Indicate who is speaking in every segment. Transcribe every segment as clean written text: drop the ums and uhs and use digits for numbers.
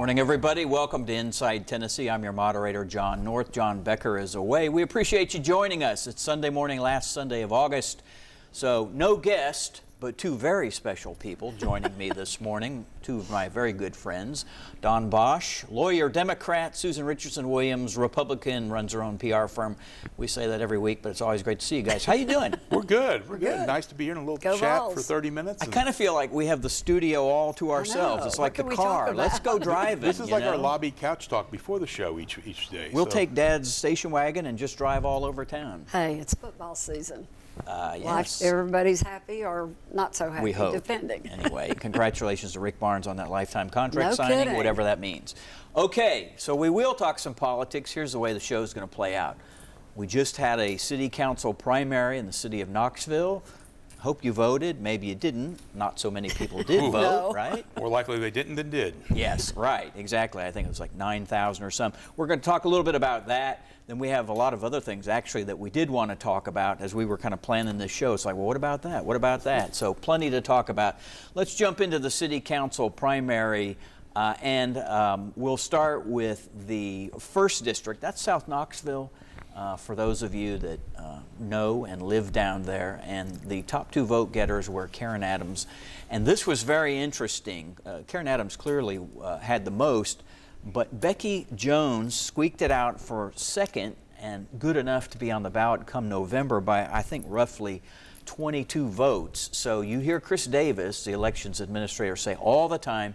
Speaker 1: Morning, everybody. Welcome to Inside Tennessee. I'm your moderator, John North. John Becker is away. We appreciate you joining us. It's Sunday morning, last Sunday of August. So no guest, but two very special people joining me this morning. Two of my very good friends. Don Bosch, lawyer, Democrat. Susan Richardson Williams, Republican, runs her own PR firm. We say that every week, but it's always great to see you guys. How you doing?
Speaker 2: We're good. We're good. Nice to be here in a little chat for 30 minutes.
Speaker 1: I kind of feel like we have the studio all to ourselves. It's like the car. Let's go driving.
Speaker 2: This is like our lobby couch talk before the show each day.
Speaker 1: We'll take Dad's station wagon and just drive all over town.
Speaker 3: Hey, it's football season.
Speaker 1: Yes.
Speaker 3: Everybody's happy or not so happy,
Speaker 1: we hope.
Speaker 3: depending.
Speaker 1: Anyway, congratulations to Rick Barnes on that lifetime contract
Speaker 3: No
Speaker 1: signing,
Speaker 3: kidding.
Speaker 1: whatever that means. Okay, so we will talk some politics. Here's the way the show is going to play out. We just had a city council primary in the city of Knoxville. Hope you voted. Maybe you didn't. Not so many people did vote,
Speaker 3: No.
Speaker 1: right?
Speaker 2: More likely they didn't than did.
Speaker 1: Yes, right, exactly. I think it was like 9,000 or something. We're going to talk a little bit about that. Then we have a lot of other things, actually, that we did want to talk about as we were kind of planning this show. It's like, well, what about that? What about that? So plenty to talk about. Let's jump into the city council primary, and we'll start with the first district. That's South Knoxville. For those of you that know and live down there, and the top two vote getters were Karen Adams, and this was very interesting. Karen Adams clearly had the most, but Becky Jones squeaked it out for second and good enough to be on the ballot come November by, I think, roughly 22 votes. So you hear Chris Davis, the elections administrator, say all the time,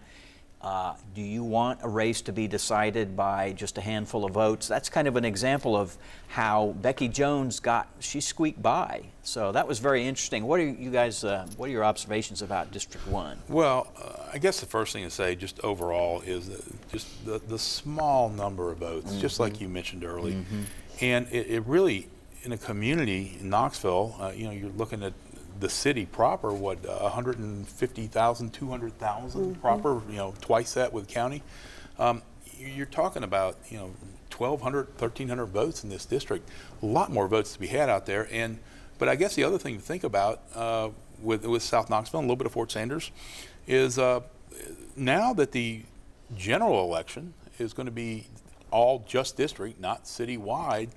Speaker 1: do you want a race to be decided by just a handful of votes? That's kind of an example of how Becky Jones she squeaked by. So that was very interesting. What are you guys, what are your observations about District 1?
Speaker 2: Well, I guess the first thing to say just overall is just the small number of votes, just like you mentioned earlier. And it really, in a community in Knoxville, you're looking at the city proper, 150,000, 200,000 proper, twice that with county. You're talking about, 1,200, 1,300 votes in this district. A lot more votes to be had out there. But I guess the other thing to think about with South Knoxville and a little bit of Fort Sanders is now that the general election is going to be all just district, not citywide,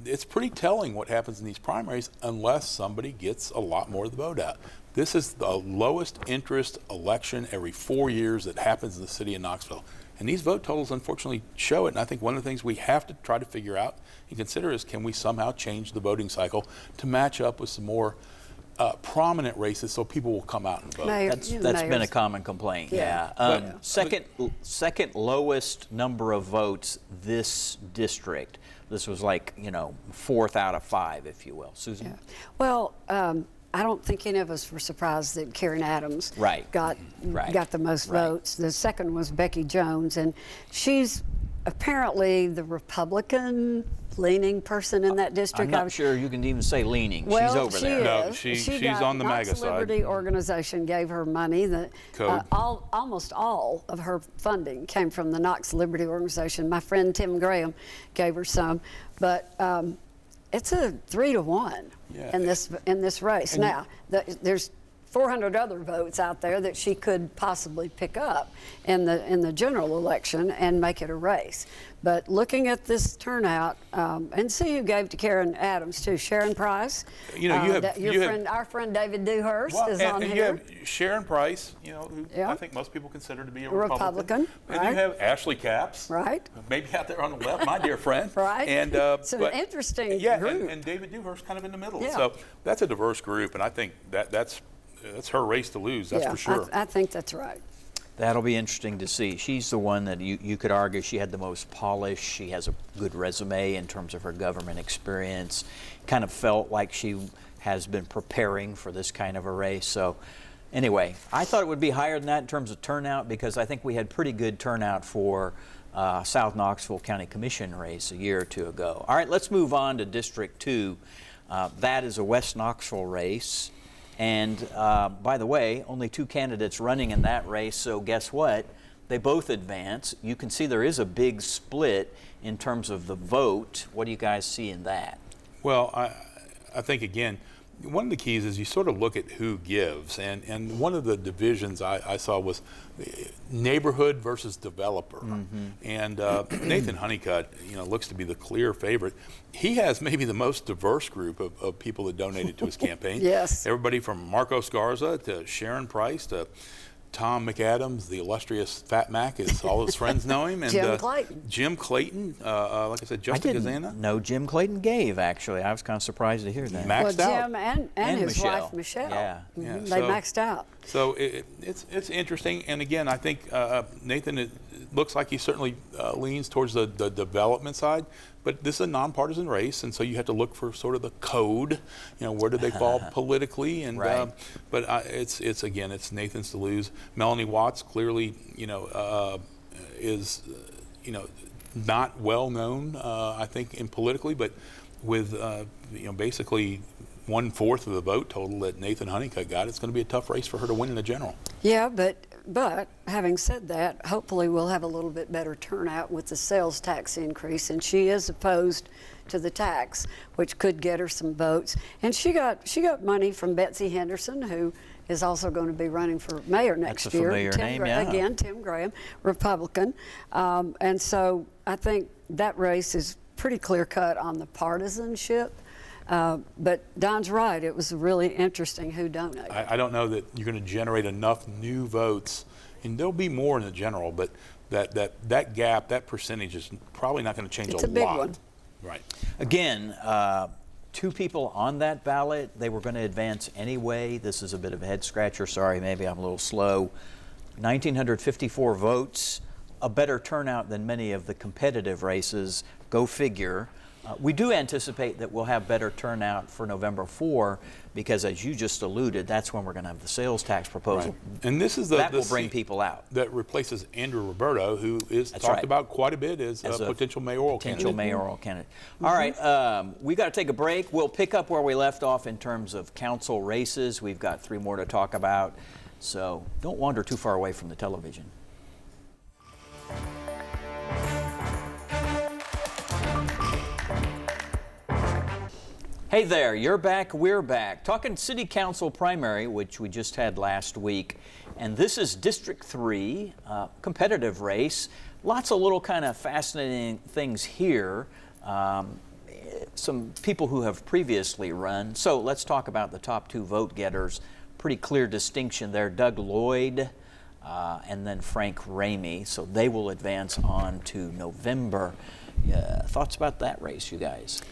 Speaker 2: it's pretty telling what happens in these primaries unless somebody gets a lot more of the vote out. This is the lowest interest election every 4 years that happens in the city of Knoxville. And these vote totals unfortunately show it. And I think one of the things we have to try to figure out and consider is, can we somehow change the voting cycle to match up with some more prominent races so people will come out and vote.
Speaker 1: That's been a common complaint. Yeah. Second lowest number of votes this district. This was like, fourth out of five, if you will. Susan?
Speaker 3: Yeah. Well, I don't think any of us were surprised that Karen Adams got the most votes. The second was Becky Jones, and she's apparently the Republican-leaning person in that district.
Speaker 1: I'm not sure you can even say leaning.
Speaker 3: Well,
Speaker 1: she's over there.
Speaker 2: No, she's on the MAGA side.
Speaker 3: Knox Liberty Organization gave her money. Almost all of her funding came from the Knox Liberty Organization. My friend Tim Graham gave her some, but it's a 3-to-1 in this race. Now, there's 400 other votes out there that she could possibly pick up in the general election and make it a race. But looking at this turnout, and see who gave to Karen Adams too, Sharon Price. Our friend David Dewhurst is on here.
Speaker 2: And you have Sharon Price, who I think most people consider to be a Republican. And you have Ashley Capps, maybe out there on the left, my dear friend. And
Speaker 3: it's an interesting group.
Speaker 2: And David Dewhurst kind of in the middle. So that's a diverse group, and I think that's her race to lose, that's for sure.
Speaker 3: I think that's right.
Speaker 1: That'll be interesting to see. She's the one that you could argue she had the most polish. She has a good resume in terms of her government experience. Kind of felt like she has been preparing for this kind of a race. So anyway, I thought it would be higher than that in terms of turnout, because I think we had pretty good turnout for South Knoxville County Commission race a year or two ago. All right, let's move on to District 2. That is a West Knoxville race. And by the way, only two candidates running in that race, so guess what? They both advance. You can see there is a big split in terms of the vote. What do you guys see in that?
Speaker 2: Well, I think, again, one of the keys is you sort of look at who gives, and one of the divisions I saw was neighborhood versus developer. And Nathan Honeycutt, looks to be the clear favorite. He has maybe the most diverse group of people that donated to his campaign.
Speaker 3: Yes.
Speaker 2: Everybody from Marcos Garza to Sharon Price to Tom McAdams, the illustrious Fat Mac, as all his friends know him. And
Speaker 3: Jim Clayton.
Speaker 2: Jim Clayton, like I said,
Speaker 1: I
Speaker 2: Justin
Speaker 1: didn't
Speaker 2: Gazana.
Speaker 1: know Jim Clayton gave, actually. I was kind of surprised to hear that.
Speaker 2: Maxed
Speaker 3: Well,
Speaker 2: out.
Speaker 3: Jim and his
Speaker 1: Michelle.
Speaker 3: wife, Michelle.
Speaker 1: Yeah.
Speaker 2: Yeah,
Speaker 3: They
Speaker 2: so-
Speaker 3: maxed out.
Speaker 2: So it's interesting, and again, I think Nathan, it looks like he certainly leans towards the development side, but this is a nonpartisan race, and so you have to look for sort of the code, where do they fall politically, and
Speaker 1: Right.
Speaker 2: but it's Nathan's to lose. Melanie Watts clearly, is not well known, I think, in politically, but with basically 1/4 of the vote total that Nathan Honeycutt got, it's going to be a tough race for her to win in the general.
Speaker 3: Yeah, but having said that, hopefully we'll have a little bit better turnout with the sales tax increase, and she is opposed to the tax, which could get her some votes. And she got money from Betsy Henderson, who is also going to be running for mayor next
Speaker 1: That's a
Speaker 3: year.
Speaker 1: familiar name, yeah.
Speaker 3: Again, Tim Graham, Republican. And so I think that race is pretty clear cut on the partisanship. But Don's right. It was really interesting who donated.
Speaker 2: I don't know that you're going to generate enough new votes, and there'll be more in the general, but that gap, that percentage is probably not going to change
Speaker 3: It's
Speaker 2: a
Speaker 3: a big
Speaker 2: lot.
Speaker 3: one.
Speaker 2: Right.
Speaker 1: Again, 2 people on that ballot. They were going to advance anyway. This is a bit of a head scratcher. Sorry, maybe I'm a little slow. 1,954 votes, a better turnout than many of the competitive races. Go figure. We do anticipate that we'll have better turnout for November 4 because, as you just alluded, that's when we're going to have the sales tax proposal.
Speaker 2: Right. And this is
Speaker 1: That will
Speaker 2: the
Speaker 1: bring
Speaker 2: seat
Speaker 1: people out.
Speaker 2: that replaces Andrew Roberto, who is
Speaker 1: That's
Speaker 2: talked
Speaker 1: right.
Speaker 2: about quite a bit as a potential mayoral candidate.
Speaker 1: Mayoral candidate. All right, we got to take a break. We'll pick up where we left off in terms of council races. We've got 3 more to talk about, so don't wander too far away from the television. Hey there, you're back, we're back. Talking city council primary, which we just had last week. And this is District 3, competitive race. Lots of little kind of fascinating things here. Some people who have previously run. So let's talk about the top 2 vote getters. Pretty clear distinction there. Doug Lloyd and then Frank Ramey. So they will advance on to November. Thoughts about that race, you guys?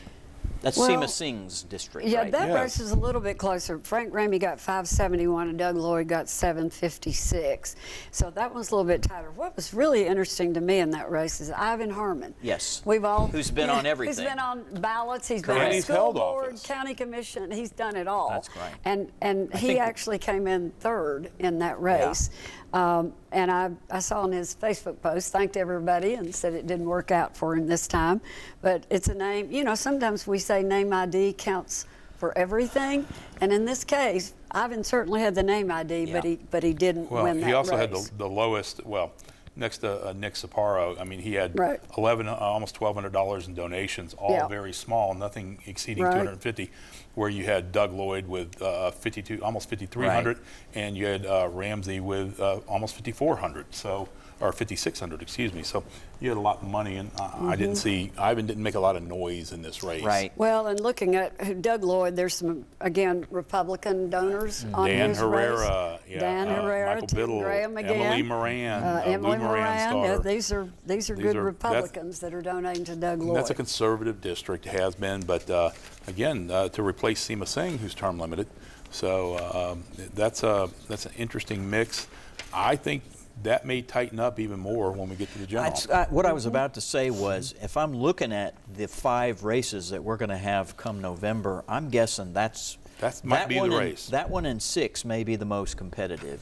Speaker 1: That's
Speaker 3: Well,
Speaker 1: Seema Singh's district,
Speaker 3: Yeah,
Speaker 1: right?
Speaker 3: that
Speaker 2: Yes.
Speaker 3: race is a little bit closer. Frank Ramey got 571 and Doug Lloyd got 756. So that was a little bit tighter. What was really interesting to me in that race is Ivan Harmon.
Speaker 1: Yes.
Speaker 3: We've all
Speaker 1: Who's been on everything.
Speaker 3: He's been on ballots. He's been
Speaker 2: Correct.
Speaker 3: on
Speaker 2: He's
Speaker 3: school
Speaker 2: held
Speaker 3: board,
Speaker 2: office.
Speaker 3: county commission. He's done it all.
Speaker 1: That's right.
Speaker 3: And he
Speaker 1: think-
Speaker 3: actually came in 3rd in that race. And I saw on his Facebook post, thanked everybody and said it didn't work out for him this time. But it's a name, sometimes we say name ID counts for everything. And in this case, Ivan certainly had the name ID,
Speaker 1: Yeah.
Speaker 3: but he didn't
Speaker 2: Well,
Speaker 3: win that
Speaker 2: he also
Speaker 3: race.
Speaker 2: had the lowest, next to Nick Sapporo. I mean, he had
Speaker 3: Right.
Speaker 2: almost $1,200 in donations, all
Speaker 3: Yeah.
Speaker 2: very small, nothing exceeding
Speaker 3: Right.
Speaker 2: 250. Where you had Doug Lloyd with 52, almost 5,300, and you had Ramsey with almost 5,400. So, or 5,600, excuse me. So you had a lot of money, and I didn't see Ivan didn't make a lot of noise in this race.
Speaker 1: Right.
Speaker 3: Well, and looking at Doug Lloyd, there's some, again, Republican donors on
Speaker 2: Dan
Speaker 3: his
Speaker 2: Herrera,
Speaker 3: race.
Speaker 2: yeah,
Speaker 3: Dan Herrera,
Speaker 2: Michael
Speaker 3: Tim
Speaker 2: Biddle,
Speaker 3: Graham again.
Speaker 2: Emily Moran,
Speaker 3: Emily
Speaker 2: Lou Moran's
Speaker 3: Moran.
Speaker 2: daughter.
Speaker 3: These are
Speaker 2: These
Speaker 3: good
Speaker 2: are- that's-
Speaker 3: Republicans that are donating to Doug Lloyd.
Speaker 2: That's a conservative district, has been, but again, to replace Seema Singh, who's term limited. So that's an interesting mix. I think that may tighten up even more when we get to the general.
Speaker 1: What I was about to say was, if I'm looking at the 5 races that we're going to have come November, I'm guessing that
Speaker 2: might be the
Speaker 1: one
Speaker 2: race.
Speaker 1: That one and 6 may be the most competitive,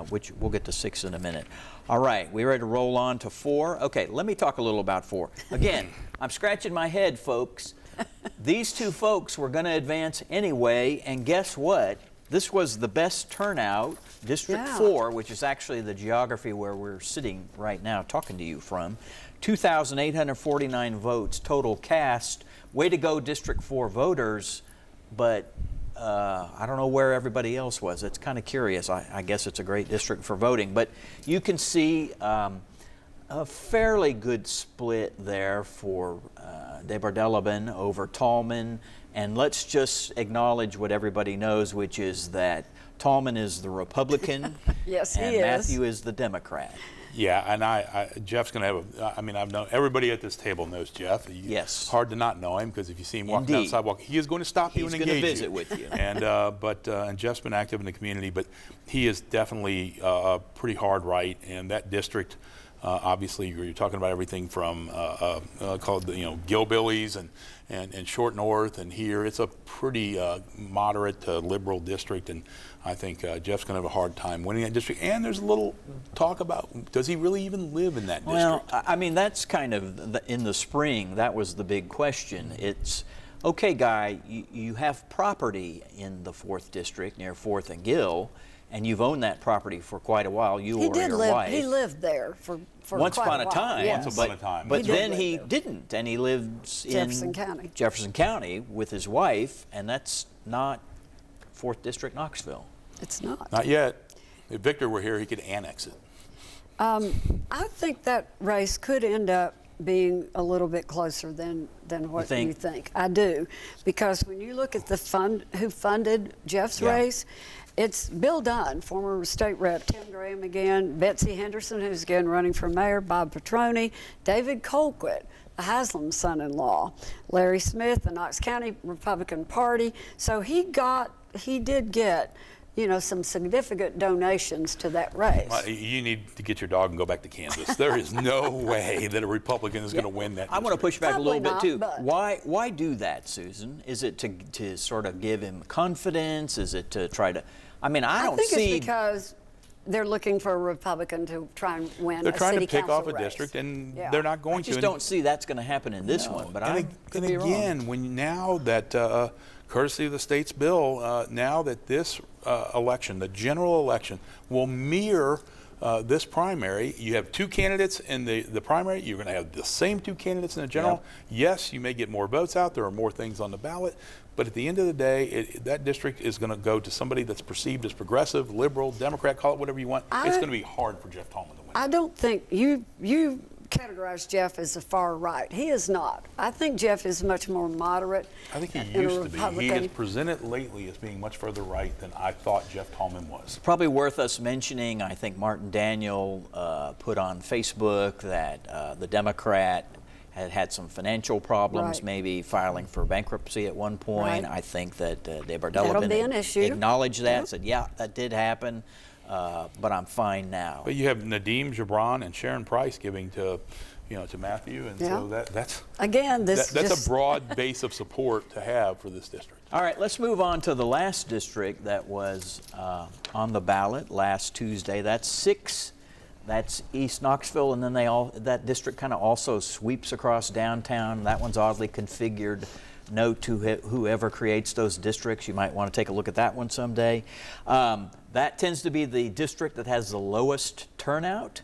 Speaker 1: which we'll get to 6 in a minute. All right, we ready to roll on to 4? Okay, let me talk a little about 4. Again, I'm scratching my head, folks. These 2 folks were going to advance anyway, and guess what? This was the best turnout, District
Speaker 3: Yeah.
Speaker 1: 4, which is actually the geography where we're sitting right now talking to you from. 2,849 votes total cast. Way to go, District 4 voters. But I don't know where everybody else was. It's kind of curious. I guess it's a great district for voting. But you can see a fairly good split there for Debar-Delaban over Tallman. And let's just acknowledge what everybody knows, which is that Tallman is the Republican.
Speaker 3: Yes, he
Speaker 1: and
Speaker 3: is.
Speaker 1: Matthew is the Democrat.
Speaker 2: Yeah, and Jeff's going to have I mean, I've known, everybody at this table knows Jeff.
Speaker 1: Yes.
Speaker 2: Hard to not know him, because if you see him walking down the
Speaker 1: Indeed.
Speaker 2: sidewalk, he is going to stop you and
Speaker 1: He's gonna
Speaker 2: engage
Speaker 1: visit
Speaker 2: you.
Speaker 1: with you.
Speaker 2: And, and Jeff's been active in the community, but he is definitely pretty hard right, and that district, obviously, you're talking about everything from called Gilbillies and Short North, and here it's a pretty moderate to liberal district, and I think Jeff's going to have a hard time winning that district. And there's a little talk about, does he really even live in that district?
Speaker 1: Well, I mean, that's kind of in the spring. That was the big question. It's okay, Guy. You have property in the 4th district near 4th and Gill, and you've owned that property for quite a while. You or your wife.
Speaker 3: He lived there for
Speaker 1: Once
Speaker 3: quite
Speaker 1: upon
Speaker 3: a
Speaker 1: a
Speaker 3: while.
Speaker 1: time.
Speaker 3: Yes.
Speaker 2: Once upon a time.
Speaker 1: But
Speaker 3: He did
Speaker 1: then
Speaker 3: live
Speaker 1: he
Speaker 3: there.
Speaker 1: didn't, and he lives in
Speaker 3: Jefferson County.
Speaker 1: Jefferson County with his wife, and that's not 4th District, Knoxville.
Speaker 3: It's not.
Speaker 2: Not yet. If Victor were here, he could annex it.
Speaker 3: I think that race could end up being a little bit closer than what
Speaker 1: think?
Speaker 3: you think. I do, because when you look at the who funded Jeff's
Speaker 1: Yeah.
Speaker 3: race, it's Bill Dunn, former state rep, Tim Graham again, Betsy Henderson, who's again running for mayor, Bob Petroni, David Colquitt, the Haslam son-in-law, Larry Smith, the Knox County Republican Party. So he did get, some significant donations to that race.
Speaker 2: You need to get your dog and go back to Kansas. There is no way that a Republican is going to win that
Speaker 1: I want to
Speaker 2: district.
Speaker 1: push back a little
Speaker 3: Probably
Speaker 1: bit too.
Speaker 3: not, but-
Speaker 1: Why do that, Susan? Is it to sort of give him confidence? Is it to try to? I mean, I don't
Speaker 3: think
Speaker 1: see.
Speaker 3: it's because they're looking for a Republican to try and win
Speaker 2: They're
Speaker 3: a
Speaker 2: trying
Speaker 3: city
Speaker 2: to pick off
Speaker 3: council
Speaker 2: a
Speaker 3: race.
Speaker 2: district, and
Speaker 3: Yeah.
Speaker 2: they're not going
Speaker 1: I just
Speaker 2: to.
Speaker 1: don't see that's going to happen in this one. But I could
Speaker 2: and
Speaker 1: be wrong.
Speaker 2: again, when now that courtesy of the state's bill, now that this election, the general election, will mirror this primary. You have 2 candidates in the primary. You're going to have the same 2 candidates in the general. Yes, you may get more votes out. There are more things on the ballot. But at the end of the day, that district is going to go to somebody that's perceived as progressive, liberal, Democrat, call it whatever you want. It's going to be hard for Jeff Tallman to win.
Speaker 3: I don't think you categorize Jeff as a far right. He is not. I think Jeff is much more moderate.
Speaker 2: I think he
Speaker 3: and a
Speaker 2: used to be. He
Speaker 3: Republican.
Speaker 2: has presented lately as being much further right than I thought Jeff Tallman was.
Speaker 1: Probably worth us mentioning, I think Martin Daniel put on Facebook that the Democrat had some financial problems,
Speaker 3: Right.
Speaker 1: maybe filing for bankruptcy at one point.
Speaker 3: Right.
Speaker 1: I think that
Speaker 3: That'll
Speaker 1: Debar-Delaban
Speaker 3: be an issue.
Speaker 1: acknowledged that,
Speaker 3: Yep.
Speaker 1: said, yeah, that did happen, but I'm fine now.
Speaker 2: But you have Nadeem Gibran and Sharon Price giving to Matthew, and so
Speaker 3: Yeah.
Speaker 2: that's
Speaker 3: Again,
Speaker 2: that's
Speaker 3: just,
Speaker 2: a broad base of support to have for this district.
Speaker 1: All right, let's move on to the last district that was on the ballot last Tuesday. That's 6. That's East Knoxville, and then that district kind of also sweeps across downtown. That one's oddly configured. Note to whoever creates those districts, you might want to take a look at that one someday. That tends to be the district that has the lowest turnout.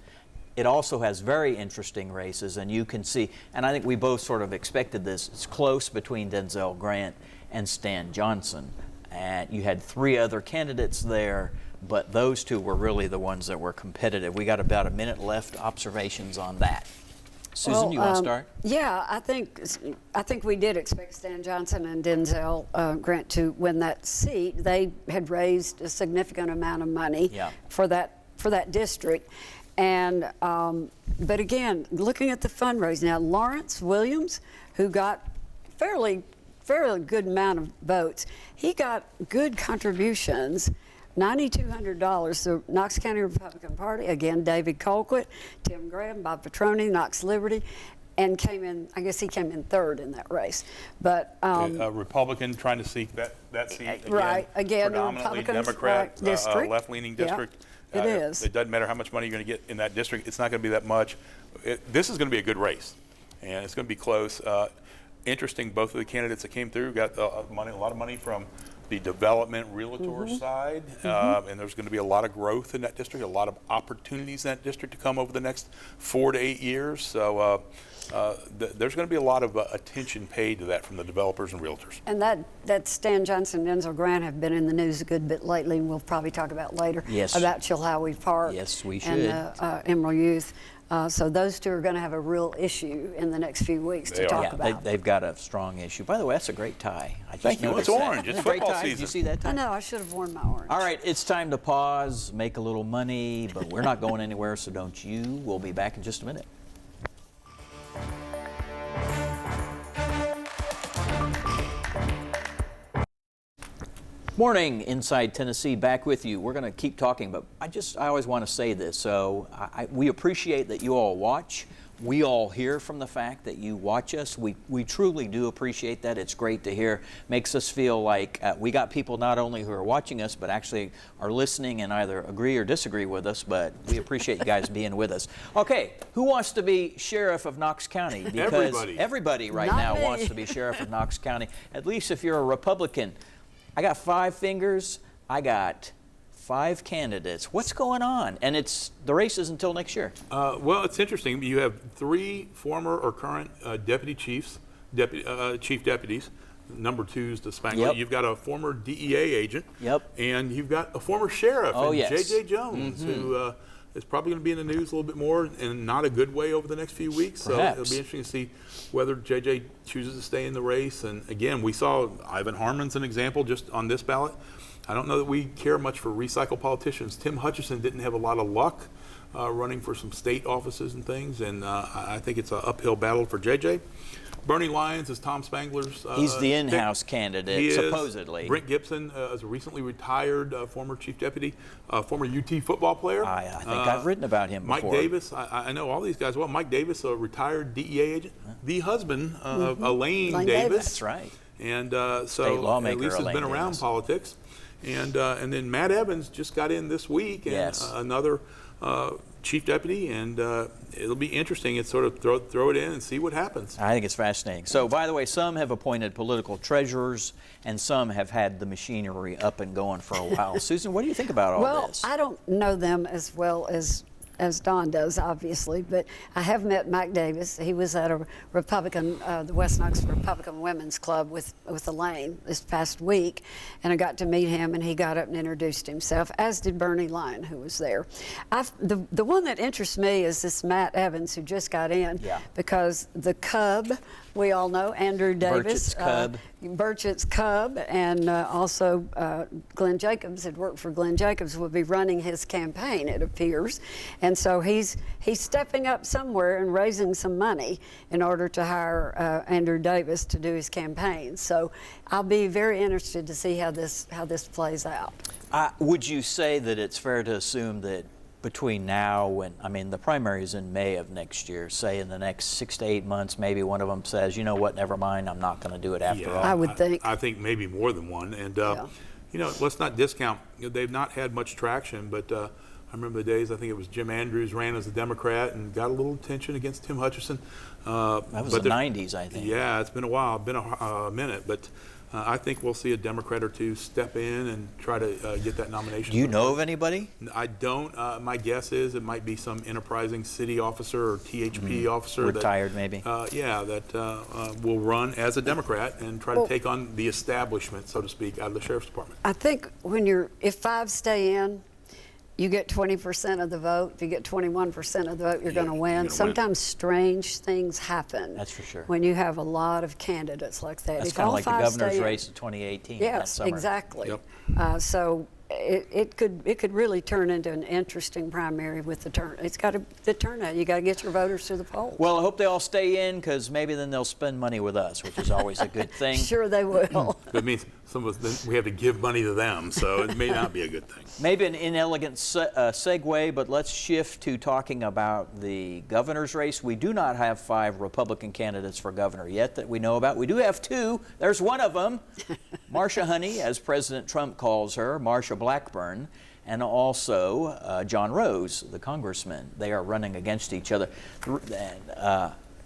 Speaker 1: It also has very interesting races, and you can see, and I think we both sort of expected this, it's close between Denzel Grant and Stan Johnson. And you had 3 other candidates there, but those 2 were really the ones that were competitive. We got about a minute left. Observations on that. Susan, you want to start?
Speaker 3: Yeah, I think we did expect Stan Johnson and Denzel Grant to win that seat. They had raised a significant amount of money
Speaker 1: Yeah.
Speaker 3: for that district. And but again, looking at the fundraising now, Lawrence Williams, who got fairly good amount of votes, he got good contributions. $9,200. The Knox County Republican Party, again, David Colquitt, Tim Graham, Bob Petroni, Knox Liberty, and came in, I guess he came in 3rd in that race. But
Speaker 2: A Republican trying to seek that seat again.
Speaker 3: Right, again, the
Speaker 2: predominantly
Speaker 3: Republicans,
Speaker 2: Democrat,
Speaker 3: right, district.
Speaker 2: left-leaning
Speaker 3: Yeah,
Speaker 2: district.
Speaker 3: it is.
Speaker 2: It doesn't matter how much money you're going to get in that district. It's not going to be that much. This is going to be a good race, and it's going to be close. Interesting, both of the candidates that came through got a lot of money from the development realtor side, and there's going to be a lot of growth in that district, a lot of opportunities in that district to come over the next 4 to 8 years. So there's going to be a lot of attention paid to that from the developers and realtors.
Speaker 3: And that Stan Johnson and Denzel Grant have been in the news a good bit lately, and we'll probably talk about later about Chilhowie Park.
Speaker 1: Yes, we should.
Speaker 3: And Emerald Youth. So those two are going to have a real issue in the next few weeks to talk about.
Speaker 1: They've got a strong issue. By the way, that's a great tie. I just
Speaker 2: Thank you. It's orange. It's
Speaker 1: great
Speaker 2: football
Speaker 1: tie.
Speaker 2: season.
Speaker 1: Did you see that tie?
Speaker 3: I know. I should have worn my orange.
Speaker 1: All right, it's time to pause, make a little money, but we're not going anywhere, so don't you. We'll be back in just a minute. Morning, Inside Tennessee, back with you. We're going to keep talking, but I always want to say this. So we appreciate that you all watch. We all hear from the fact that you watch us. We truly do appreciate that. It's great to hear. Makes us feel like we got people not only who are watching us, but actually are listening and either agree or disagree with us, but we appreciate you guys being with us. Okay, who wants to be sheriff of Knox County? Because everybody right now wants to be sheriff of Knox County, at least if you're a Republican. I got 5 fingers. I got 5 candidates. What's going on? And the race is until next year.
Speaker 2: Well, it's interesting. You have 3 former or current deputy chiefs, chief deputies. Number 2 is the Spangler.
Speaker 1: Yep.
Speaker 2: You've got a former DEA agent.
Speaker 1: Yep.
Speaker 2: And you've got a former sheriff, J.J. Jones, who is probably going to be in the news a little bit more, and not a good way over the next few weeks.
Speaker 1: Perhaps.
Speaker 2: So it'll be interesting to see whether J.J. chooses to stay in the race. And again, we saw Ivan Harmon's an example just on this ballot. I don't know that we care much for recycled politicians. Tim Hutchison didn't have a lot of luck running for some state offices and things, and I think it's an uphill battle for J.J. Bernie Lyons is Tom Spangler's
Speaker 1: He's the in-house candidate,
Speaker 2: he
Speaker 1: supposedly.
Speaker 2: Is. Brent Gibson is a recently retired former chief deputy, former UT football player.
Speaker 1: I think I've written about him
Speaker 2: Mike
Speaker 1: before.
Speaker 2: Davis, I know all these guys well. Mike Davis, a retired DEA agent, the husband of Elaine Davis.
Speaker 1: That's right.
Speaker 2: And
Speaker 1: State lawmaker
Speaker 2: at least has
Speaker 1: Elaine
Speaker 2: been around
Speaker 1: Davis.
Speaker 2: Politics. And then Matt Evans just got in this week, and another chief deputy, and it'll be interesting. It's sort of throw it in and see what happens.
Speaker 1: I think it's fascinating. So, by the way, some have appointed political treasurers, and some have had the machinery up and going for a while. Susan, what do you think about all this?
Speaker 3: Well, I don't know them as well as Don does, obviously, but I have met Mike Davis. He was at a Republican, the West Knox Republican Women's Club with Elaine this past week, and I got to meet him, and he got up and introduced himself, as did Bernie Lyon, who was there. The one that interests me is this Matt Evans, who just got in, because the Cub, we all know, Andrew Davis. Burchett's Cub, and also Glenn Jacobs had worked for Glenn Jacobs, will be running his campaign, it appears. And so he's stepping up somewhere and raising some money in order to hire Andrew Davis to do his campaign. So I'll be very interested to see how this plays out.
Speaker 1: Would you say that it's fair to assume that between now and, I mean, the primary is in May of next year, say in the next 6 to 8 months, maybe one of them says, you know what, never mind, I'm not going to do it after all.
Speaker 3: I would think.
Speaker 2: I think maybe more than one. And, you know, let's not discount, they've not had much traction, but I remember the days, I think it was Jim Andrews ran as a Democrat and got a little attention against Tim Hutchison.
Speaker 1: That was the 90s, I think.
Speaker 2: Yeah, it's been a while, been a minute, but I think we'll see a Democrat or two step in and try to get that nomination.
Speaker 1: Do you know of anybody?
Speaker 2: I don't. My guess is it might be some enterprising city officer or THP officer.
Speaker 1: Retired, maybe.
Speaker 2: That will run as a Democrat and try to take on the establishment, so to speak, out of the Sheriff's Department.
Speaker 3: I think if 5 stay in, you get 20% of the vote. If you get 21% of the vote, you're going to win. Sometimes strange things happen.
Speaker 1: That's for sure.
Speaker 3: When you have a lot of candidates like that.
Speaker 1: That's
Speaker 3: if
Speaker 1: kind of
Speaker 3: all
Speaker 1: like the
Speaker 3: 5
Speaker 1: governor's
Speaker 3: stay in,
Speaker 1: race in 2018.
Speaker 3: yes, exactly.
Speaker 2: Yep.
Speaker 3: So it could really turn into an interesting primary with the turn. It's got the turnout. You got to get your voters to the polls.
Speaker 1: Well, I hope they all stay in, because maybe then they'll spend money with us, which is always a good thing.
Speaker 3: Sure they will.
Speaker 2: That means some of us, we have to give money to them, so it may not be a good thing.
Speaker 1: Maybe an inelegant segue, but let's shift to talking about the governor's race. We do not have 5 Republican candidates for governor yet that we know about. We do have 2. There's one of them, Marsha Honey, as President Trump calls her, Marsha Blackburn, and also John Rose, the congressman. They are running against each other.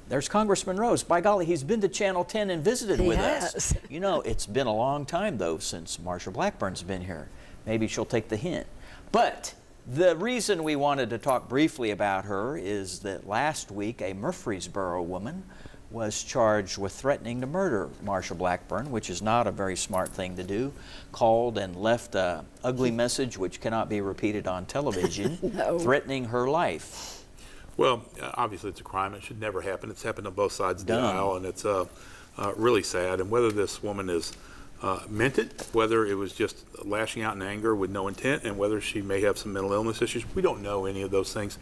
Speaker 1: there's Congressman Rose. By golly, he's been to Channel 10 and visited with us. You know, it's been a long time, though, since Marsha Blackburn's been here. Maybe she'll take the hint. But the reason we wanted to talk briefly about her is that last week a Murfreesboro woman was charged with threatening to murder Marsha Blackburn, which is not a very smart thing to do, called and left an ugly message which cannot be repeated on television,
Speaker 3: No.
Speaker 1: threatening her life.
Speaker 2: Well, obviously it's a crime. It should never happen. It's happened on both sides of the
Speaker 1: Dumb.
Speaker 2: aisle, and it's really sad. And whether this woman is meant it, whether it was just lashing out in anger with no intent, and whether she may have some mental illness issues, we don't know any of those things.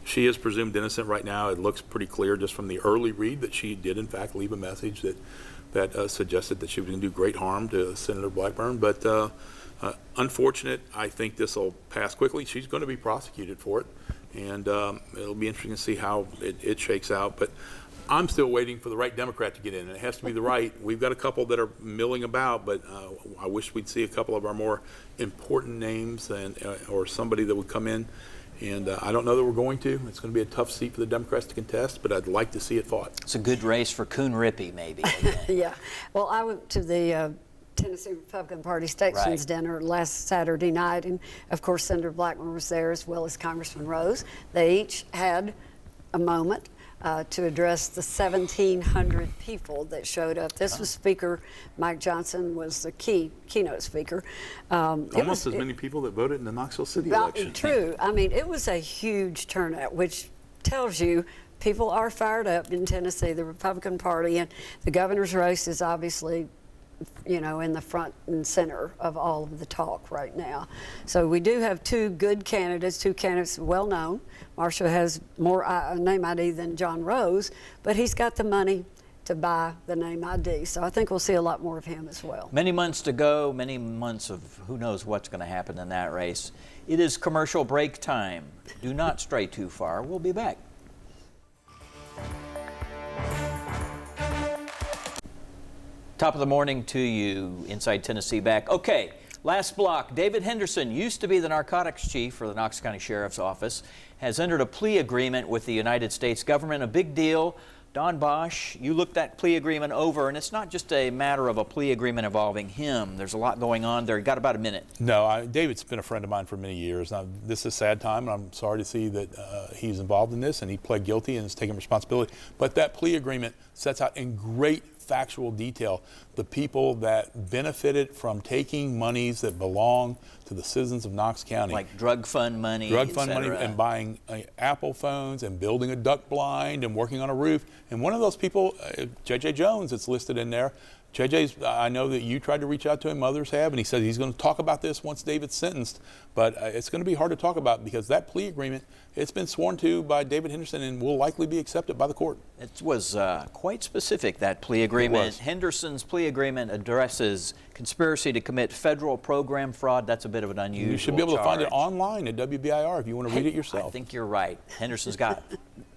Speaker 2: She is presumed innocent right now. It looks pretty clear just from the early read that she did, in fact, leave a message that suggested that she was going to do great harm to Senator Blackburn. But unfortunate. I think this will pass quickly. She's going to be prosecuted for it, and it'll be interesting to see how it shakes out. But I'm still waiting for the right Democrat to get in, and it has to be the right. We've got a couple that are milling about, but I wish we'd see a couple of our more important names or somebody that would come in. And I don't know that we're going to. It's going to be a tough seat for the Democrats to contest, but I'd like to see it fought.
Speaker 1: It's a good race for Coon Rippey, maybe.
Speaker 3: Yeah. Well, I went to the Tennessee Republican Party Statesman's
Speaker 1: Right.
Speaker 3: Dinner last Saturday night, and of course Senator Blackburn was there as well as Congressman Rose. They each had a moment to address the 1,700 people that showed up. This was Speaker Mike Johnson was the keynote speaker.
Speaker 2: Almost as many people that voted in the Knoxville City election.
Speaker 3: True. I mean, it was a huge turnout, which tells you people are fired up in Tennessee, the Republican Party, and the governor's race is obviously, you know, in the front and center of all of the talk right now. So we do have two candidates well known. Marsha has more name ID than John Rose, but he's got the money to buy the name ID. So I think we'll see a lot more of him as well.
Speaker 1: Many months to go, many months of who knows what's going to happen in that race. It is commercial break time. Do not stray too far. We'll be back. Top of the morning to you, Inside Tennessee back. Okay, last block. David Henderson used to be the narcotics chief for the Knox County Sheriff's Office, has entered a plea agreement with the United States government. A big deal. Don Bosch, you looked that plea agreement over, and it's not just a matter of a plea agreement involving him. There's a lot going on there. You got about a minute.
Speaker 2: No, David's been a friend of mine for many years. Now, this is a sad time, and I'm sorry to see that he's involved in this, and he pled guilty and is taking responsibility. But that plea agreement sets out in great factual detail the people that benefited from taking monies that belong to the citizens of Knox County.
Speaker 1: Like drug fund money,
Speaker 2: and buying Apple phones and building a duck blind and working on a roof. And one of those people, J.J. Jones, it's listed in there. JJ's, I know that you tried to reach out to him, others have, and he said he's going to talk about this once David's sentenced. But it's going to be hard to talk about because that plea agreement, it's been sworn to by David Henderson and will likely be accepted by the court.
Speaker 1: It was quite specific, that plea agreement. Henderson's plea agreement addresses conspiracy to commit federal program fraud. That's a bit of an unusual
Speaker 2: You should be able
Speaker 1: charge.
Speaker 2: to find it online at WBIR if you want to read it yourself.
Speaker 1: I think you're right. Henderson's got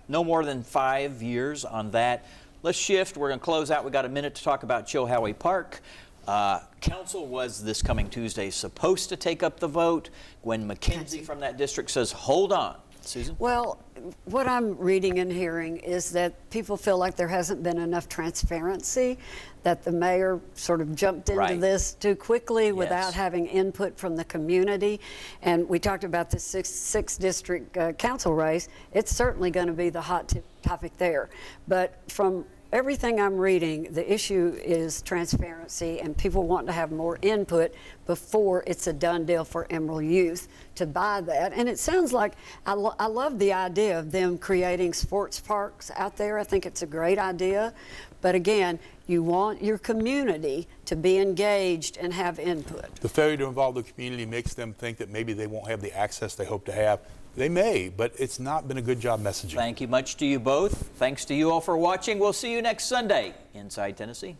Speaker 1: no more than 5 years on that. Let's shift. We're going to close out. We've got a minute to talk about Chilhowie Park. Council was this coming Tuesday supposed to take up the vote. Gwen McKenzie from that district says, hold on. Susan?
Speaker 3: Well, what I'm reading and hearing is that people feel like there hasn't been enough transparency, that the mayor sort of jumped into this too quickly without having input from the community. And we talked about the six district council race. It's certainly going to be the hot topic there. But from everything I'm reading, the issue is transparency and people want to have more input before it's a done deal for Emerald Youth to buy that. And it sounds like, I love the idea of them creating sports parks out there. I think it's a great idea. But again, you want your community to be engaged and have input.
Speaker 2: The failure to involve the community makes them think that maybe they won't have the access they hope to have. They may, but it's not been a good job messaging.
Speaker 1: Thank you much to you both. Thanks to you all for watching. We'll see you next Sunday, Inside Tennessee.